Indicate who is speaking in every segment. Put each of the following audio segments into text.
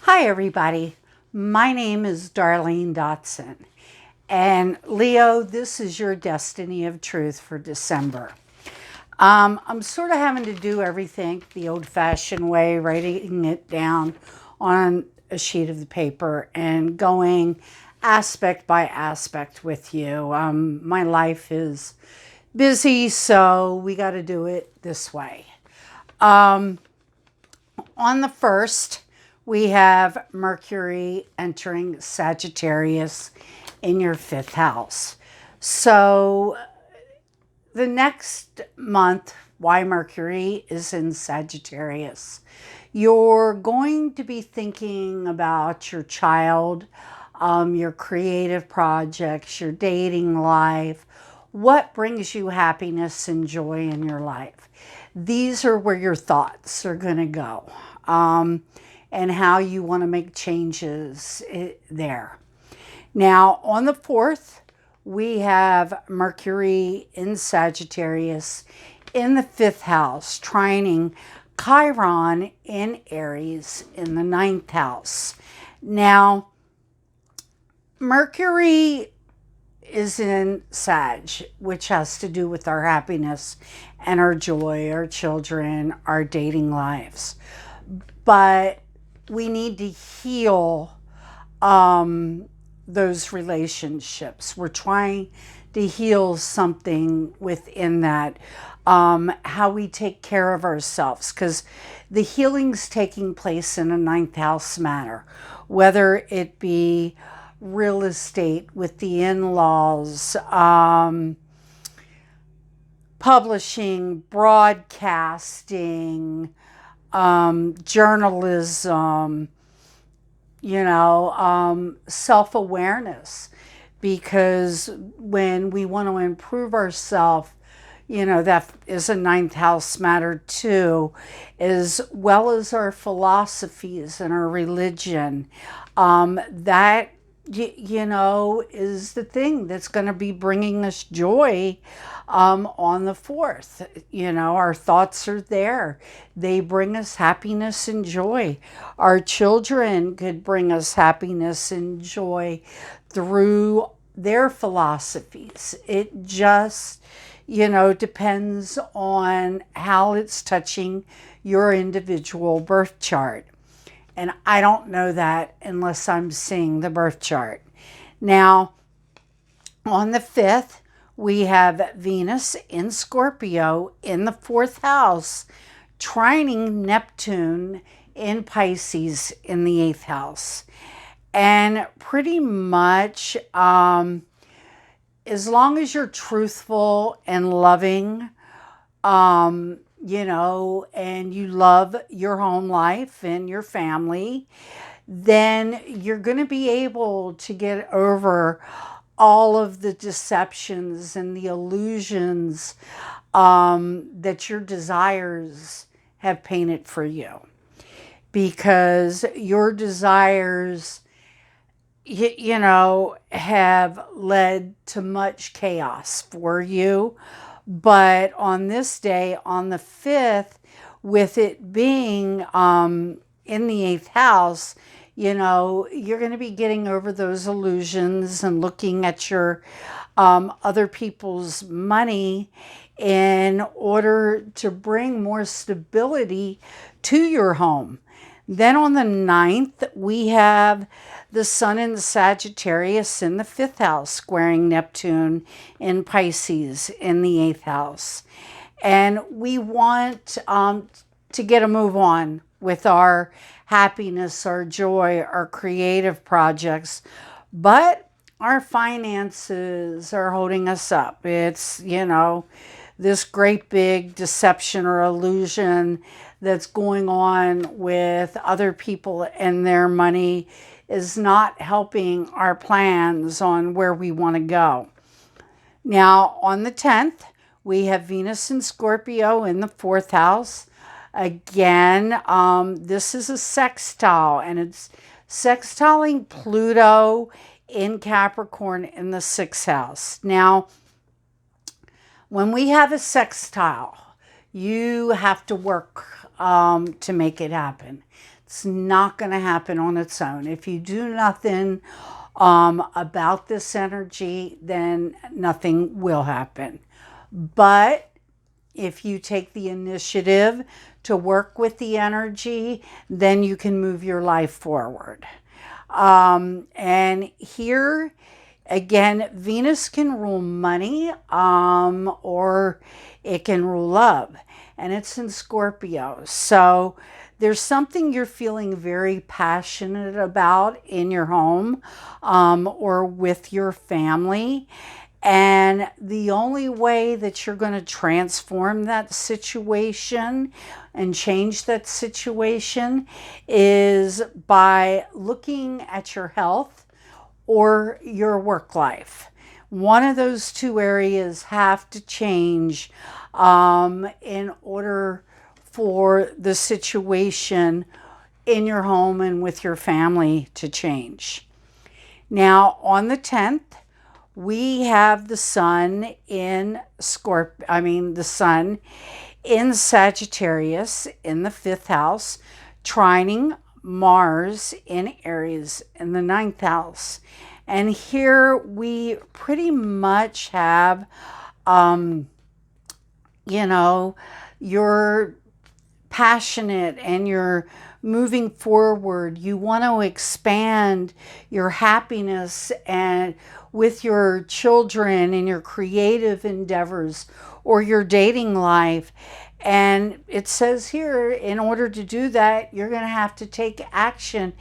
Speaker 1: Hi, everybody. My name is Darlene Dotson. And Leo, this is your destiny of truth for December. I'm sort of having to do everything the old fashioned way, writing it down on a sheet of the paper and going aspect by aspect with you. My life is busy, so we got to do it this way. On the 1st, we have Mercury entering Sagittarius in your 5th house. So the next month, why Mercury is in Sagittarius, you're going to be thinking about your child, your creative projects, your dating life, what brings you happiness and joy in your life. These are where your thoughts are going to go, and how you want to make changes there. Now, on the 4th, we have Mercury in Sagittarius in the 5th house, trining Chiron in Aries in the 9th house. Now, Mercury is in Sag, which has to do with our happiness and our joy, our children, our dating lives. But we need to heal those relationships. We're trying to heal something within that, how we take care of ourselves, because the healing's taking place in a 9th house matter, whether it be real estate with the in-laws, publishing, broadcasting, journalism, self-awareness. Because when we want to improve ourselves, that is a 9th house matter too, as well as our philosophies and our religion. That is the thing that's going to be bringing us joy on the 4th. Our thoughts are there. They bring us happiness and joy. Our children could bring us happiness and joy through their philosophies. It just, depends on how it's touching your individual birth chart. And I don't know that unless I'm seeing the birth chart. Now, on the 5th, we have Venus in Scorpio in the 4th house, trining Neptune in Pisces in the 8th house. And pretty much, as long as you're truthful and loving, and you love your home life and your family, then you're going to be able to get over all of the deceptions and the illusions that your desires have painted for you. Because your desires, have led to much chaos for you. But on this day, on the 5th, with it being in the 8th house, you're going to be getting over those illusions and looking at your other people's money in order to bring more stability to your home. Then on the 9th, we have the Sun in Sagittarius in the 5th house, squaring Neptune in Pisces in the 8th house. And we want to get a move on with our happiness, our joy, our creative projects. But our finances are holding us up. It's, this great big deception or illusion that's going on with other people and their money is not helping our plans on where we want to go. Now, on the 10th, we have Venus in Scorpio in the 4th house. Again, this is a sextile, and it's sextiling Pluto in Capricorn in the 6th house. Now, when we have a sextile, you have to work to make it happen. It's not going to happen on its own. If you do nothing about this energy, then nothing will happen. But if you take the initiative to work with the energy, then you can move your life forward. And here, again, Venus can rule money, or it can rule love. And it's in Scorpio. So there's something you're feeling very passionate about in your home, or with your family. And the only way that you're going to transform that situation and change that situation is by looking at your health or your work life. One of those two areas have to change in order for the situation in your home and with your family to change. Now, on the 10th, we have the sun in the sun in Sagittarius in the 5th house, trining Mars in Aries in the 9th house. And here we pretty much have, you're passionate and you're moving forward. You want to expand your happiness and with your children and your creative endeavors or your dating life. And it says here, in order to do that, you're going to have to take action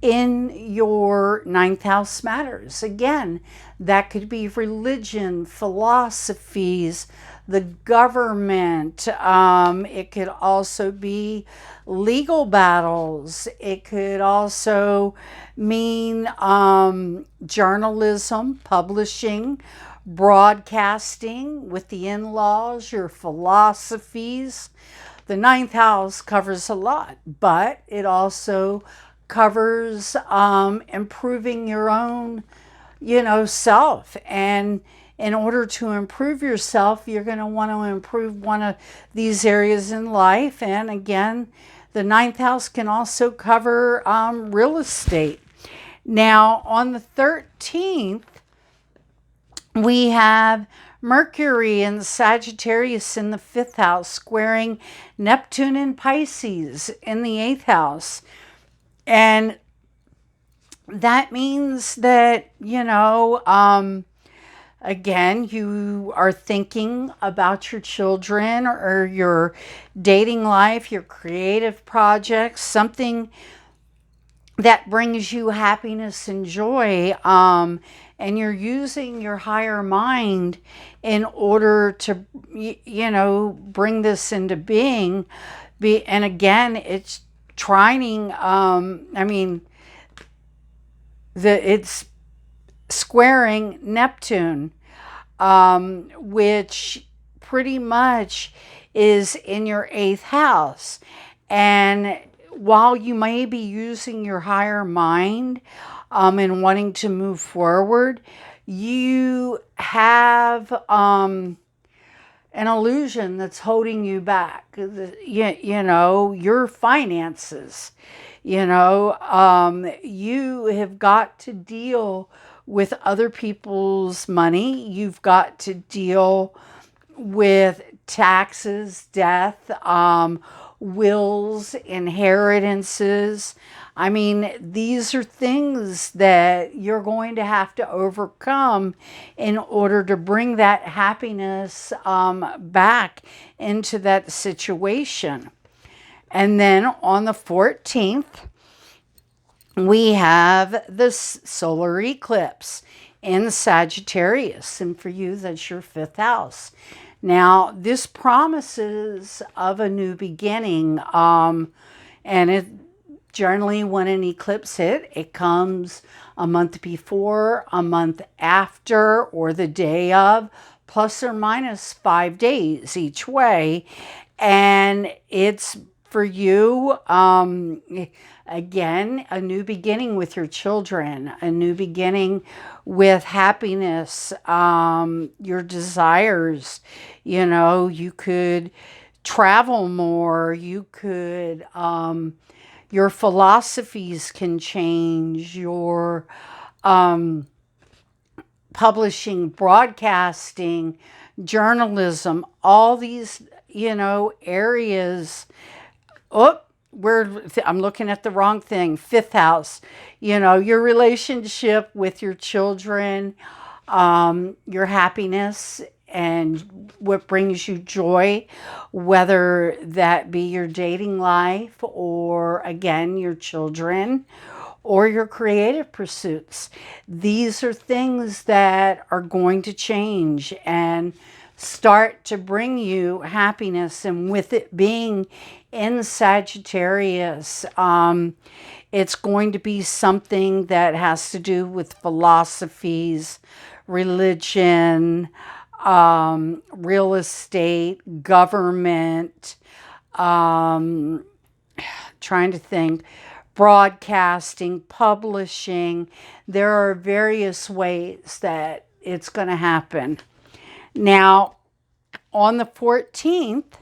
Speaker 1: in your 9th house matters. Again, that could be religion, philosophies, the government. It could also be legal battles. It could also mean journalism, publishing, broadcasting with the in-laws, your philosophies. The 9th house covers a lot, but it also covers improving your own, self. And in order to improve yourself, you're going to want to improve one of these areas in life. And again, the 9th house can also cover real estate. Now, on the 13th, we have Mercury in Sagittarius in the 5th house, squaring Neptune in Pisces in the 8th house. And that means that, again, you are thinking about your children or your dating life, your creative projects, something that brings you happiness and joy. And you're using your higher mind in order to, bring this into being. And again, it's trining, it's squaring Neptune, which pretty much is in your 8th house. And while you may be using your higher mind and wanting to move forward, you have an illusion that's holding you back. Your finances. You have got to deal with other people's money. You've got to deal with taxes, death, wills, inheritances. These are things that you're going to have to overcome in order to bring that happiness back into that situation. And then on the 14th, we have the solar eclipse in Sagittarius. And for you, that's your 5th house. Now, this promises of a new beginning. And it generally, when an eclipse hits, it comes a month before, a month after, or the day of, plus or minus 5 days each way. And it's for you, again, a new beginning with your children, a new beginning with happiness, your desires. You could travel more. You could, Your philosophies can change. Your publishing, broadcasting, journalism, all these, areas. Oh, I'm looking at the wrong thing. Fifth house, your relationship with your children, your happiness and what brings you joy, whether that be your dating life or, again, your children or your creative pursuits. These are things that are going to change and start to bring you happiness. And with it being in Sagittarius, it's going to be something that has to do with philosophies, religion, real estate, government, trying to think, broadcasting, publishing. There are various ways that it's going to happen. Now, on the 14th,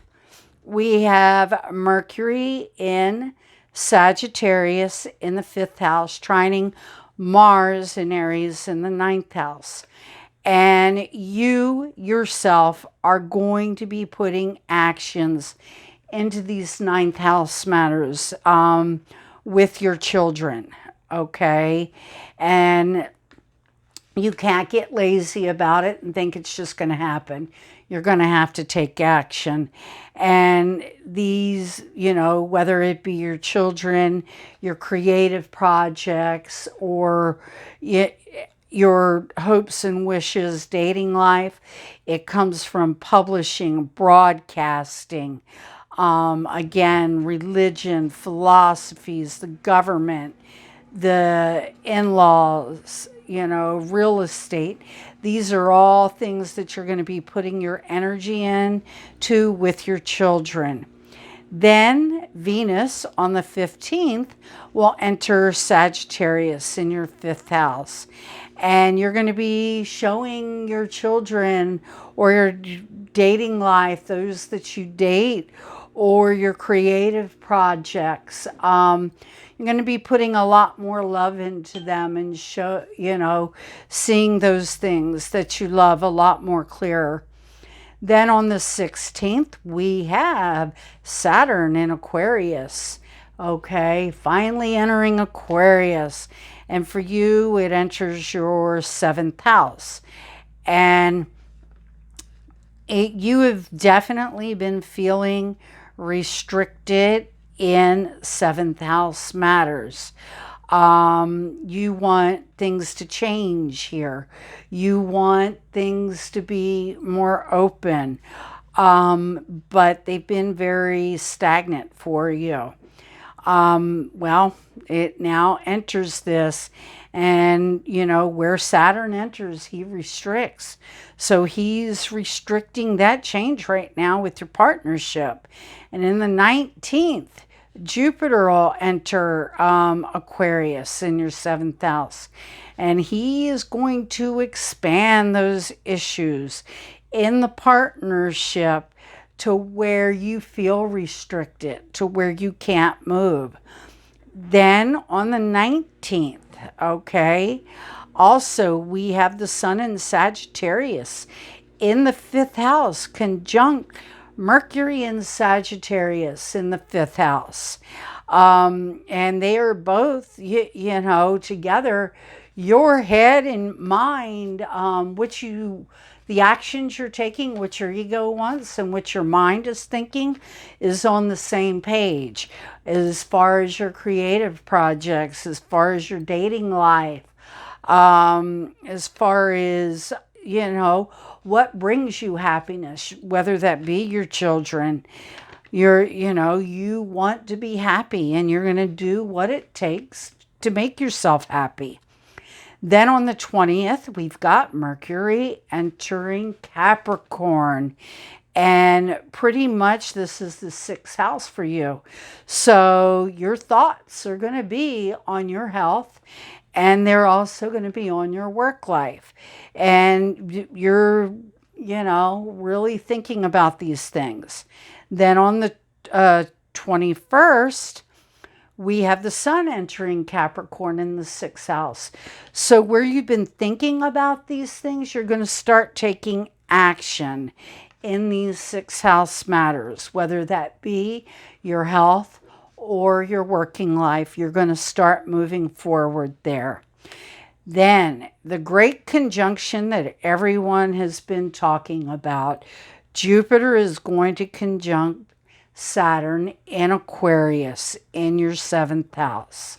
Speaker 1: we have Mercury in Sagittarius in the 5th house, trining Mars in Aries in the 9th house. And you yourself are going to be putting actions into these 9th house matters with your children, okay? And you can't get lazy about it and think it's just going to happen. You're going to have to take action. And these, whether it be your children, your creative projects, or your hopes and wishes, dating life, it comes from publishing, broadcasting, again, religion, philosophies, the government, the in-laws, real estate. These are all things that you're going to be putting your energy in to with your children. Then Venus on the 15th will enter Sagittarius in your 5th house. And you're going to be showing your children or your dating life, those that you date, or your creative projects. You're going to be putting a lot more love into them and seeing those things that you love a lot more clearer. Then on the 16th, we have Saturn in Aquarius. Okay, finally entering Aquarius. And for you, it enters your 7th house. And you have definitely been feeling restricted in 7th house matters. You want things to change here. You want things to be more open. But they've been very stagnant for you. Well, it now enters this, and where Saturn enters, he restricts. So he's restricting that change right now with your partnership. And in the 19th, Jupiter will enter Aquarius in your 7th house. And he is going to expand those issues in the partnership to where you feel restricted, to where you can't move. Then on the 19th, okay, also we have the Sun in Sagittarius in the 5th house, conjunct Mercury in Sagittarius in the 5th house. And they are both, together, your head and mind, the actions you're taking, what your ego wants and what your mind is thinking, is on the same page. As far as your creative projects, as far as your dating life, as far as, what brings you happiness, whether that be your children. You want to be happy, and you're going to do what it takes to make yourself happy. Then on the 20th, we've got Mercury entering Capricorn. And pretty much this is the 6th house for you. So your thoughts are going to be on your health, and they're also going to be on your work life. And you're, really thinking about these things. Then on the 21st, we have the sun entering Capricorn in the 6th house. So where you've been thinking about these things, you're going to start taking action in these 6th house matters, whether that be your health or your working life. You're going to start moving forward there. Then the great conjunction that everyone has been talking about, Jupiter is going to conjunct Saturn in Aquarius in your 7th house.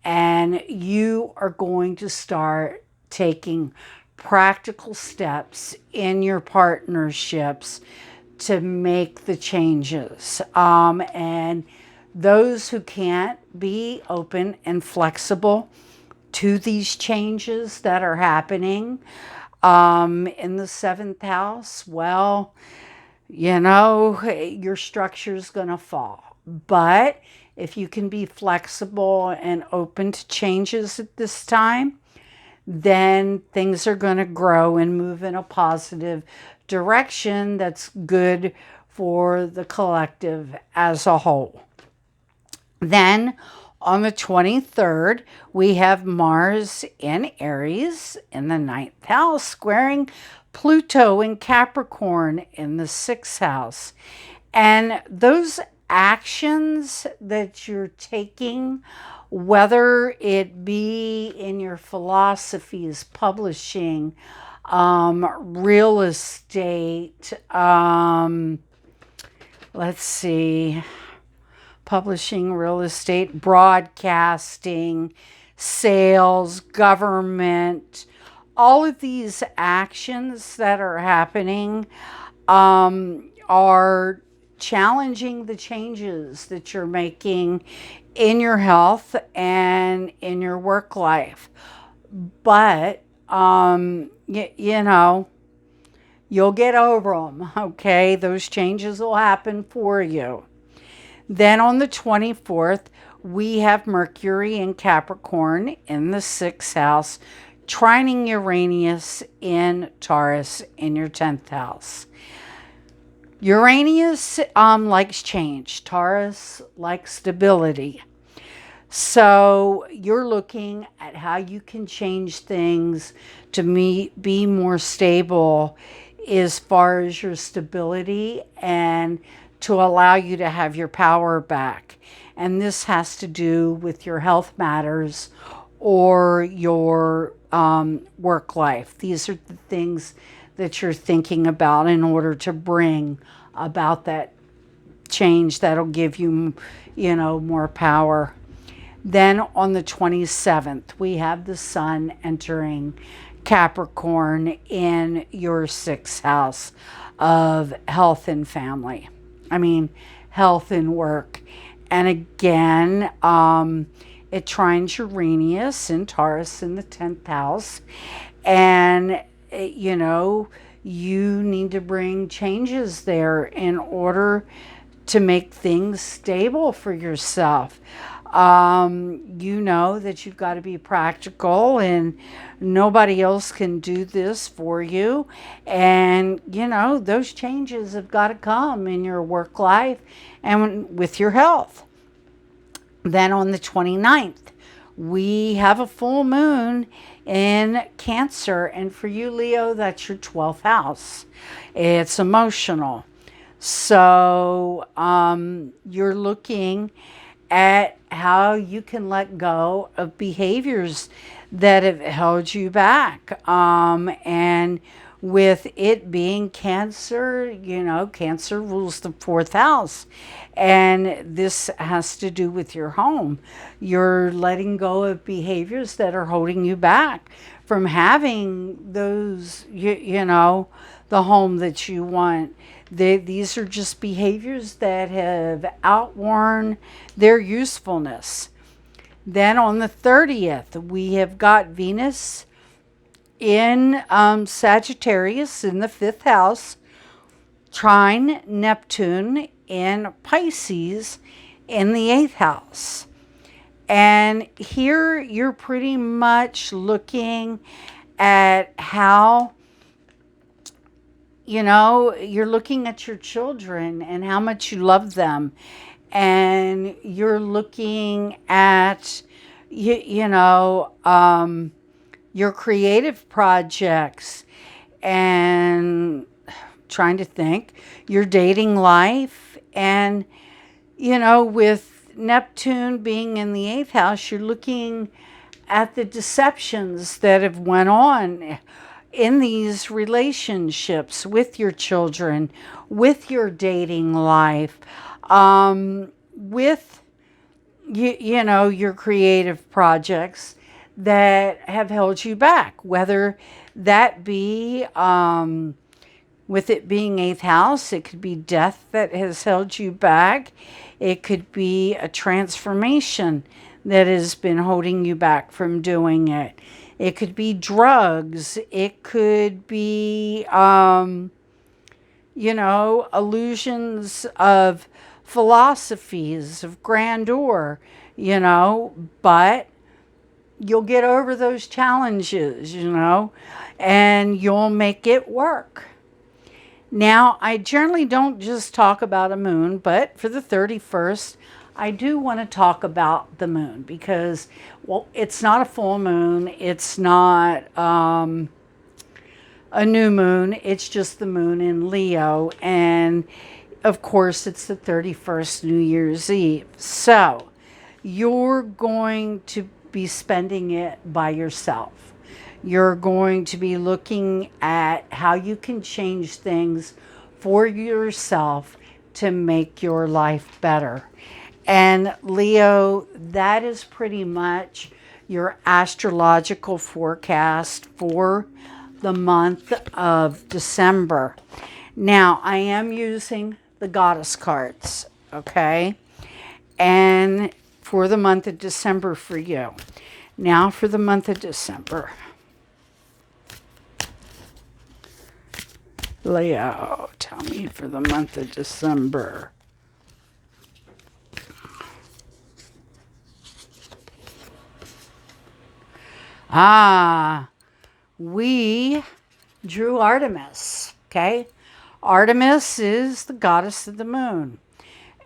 Speaker 1: And you are going to start taking practical steps in your partnerships to make the changes. And those who can't be open and flexible to these changes that are happening in the 7th house, well, your structure is going to fall. But if you can be flexible and open to changes at this time, then things are going to grow and move in a positive direction that's good for the collective as a whole. Then on the 23rd, we have Mars in Aries in the 9th house, squaring Pluto in Capricorn in the 6th house. And those actions that you're taking, whether it be in your philosophies, publishing, real estate, publishing, real estate, broadcasting, sales, government, all of these actions that are happening are challenging the changes that you're making in your health and in your work life. But, you'll get over them, okay? Those changes will happen for you. Then on the 24th, we have Mercury in Capricorn in the 6th house, trining Uranus in Taurus in your 10th house. Uranus likes change. Taurus likes stability. So you're looking at how you can change things to be more stable as far as your stability and to allow you to have your power back. And this has to do with your health matters or your work life. These are the things that you're thinking about in order to bring about that change that'll give you, more power. Then on the 27th, we have the sun entering Capricorn in your 6th house of health and family. Health and work. And again, it trines Uranus and Taurus in the 10th house. And, you need to bring changes there in order to make things stable for yourself. That you've got to be practical and nobody else can do this for you. And, those changes have got to come in your work life and with your health. Then on the 29th, we have a full moon in Cancer. And for you, Leo, that's your 12th house. It's emotional. So you're looking at how you can let go of behaviors that have held you back. And with it being Cancer, Cancer rules the 4th house. And this has to do with your home. You're letting go of behaviors that are holding you back from having those, the home that you want. These are just behaviors that have outworn their usefulness. Then on the 30th, we have got Venus in Sagittarius in the 5th house, trine Neptune in Pisces in the 8th house. And here you're pretty much looking at how, you're looking at your children and how much you love them and you're looking at, your creative projects, and trying to think, your dating life, and, with Neptune being in the 8th house, you're looking at the deceptions that have went on in these relationships with your children, with your dating life, with your creative projects that have held you back, whether that be with it being 8th house, it could be death that has held you back. It could be a transformation that has been holding you back from doing it. It could be drugs. It could be, illusions of philosophies of grandeur, but you'll get over those challenges, and you'll make it work. Now, I generally don't just talk about a moon, but for the 31st, I do want to talk about the moon because, well, it's not a full moon. It's not a new moon. It's just the moon in Leo. And, of course, it's the 31st, New Year's Eve. So, you're going to be spending it by yourself. You're going to be looking at how you can change things for yourself to make your life better. And Leo, that is pretty much your astrological forecast for the month of December. Now, I am using the goddess cards, okay? And for the month of December for you. Now for the month of December. Leo, tell me for the month of December. We drew Artemis, okay? Artemis is the goddess of the moon.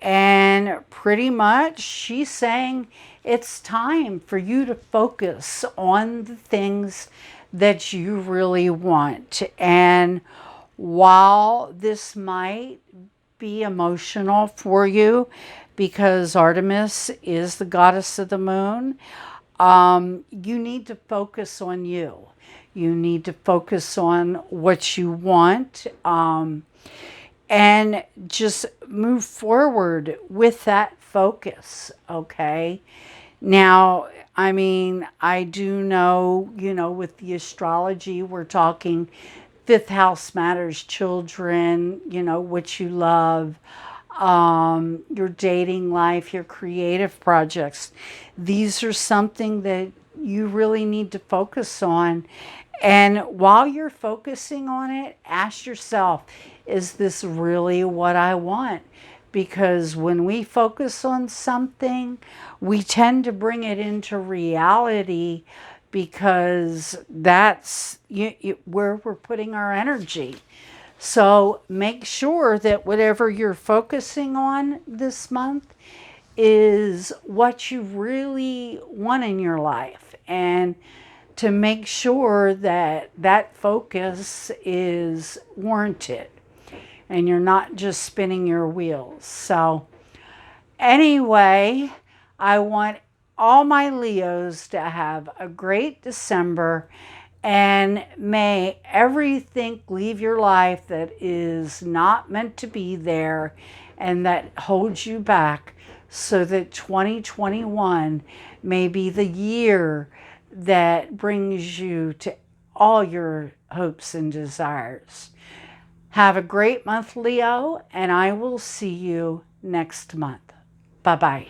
Speaker 1: And pretty much she's saying it's time for you to focus on the things that you really want. And while this might be emotional for you because Artemis is the goddess of the moon, you need to focus on you. You need to focus on what you want, and just move forward with that focus, okay? Now, I mean, I do know, with the astrology, we're talking 5th house matters, children, what you love, your dating life, your creative projects. These are something that you really need to focus on. And while you're focusing on it, ask yourself, is this really what I want? Because when we focus on something, we tend to bring it into reality because that's where we're putting our energy. So make sure that whatever you're focusing on this month is what you really want in your life, and to make sure that that focus is warranted and you're not just spinning your wheels. So anyway, I want all my Leos to have a great December, and may everything leave your life that is not meant to be there and that holds you back, so that 2021 may be the year that brings you to all your hopes and desires. Have a great month, Leo, and I will see you next month. Bye-bye.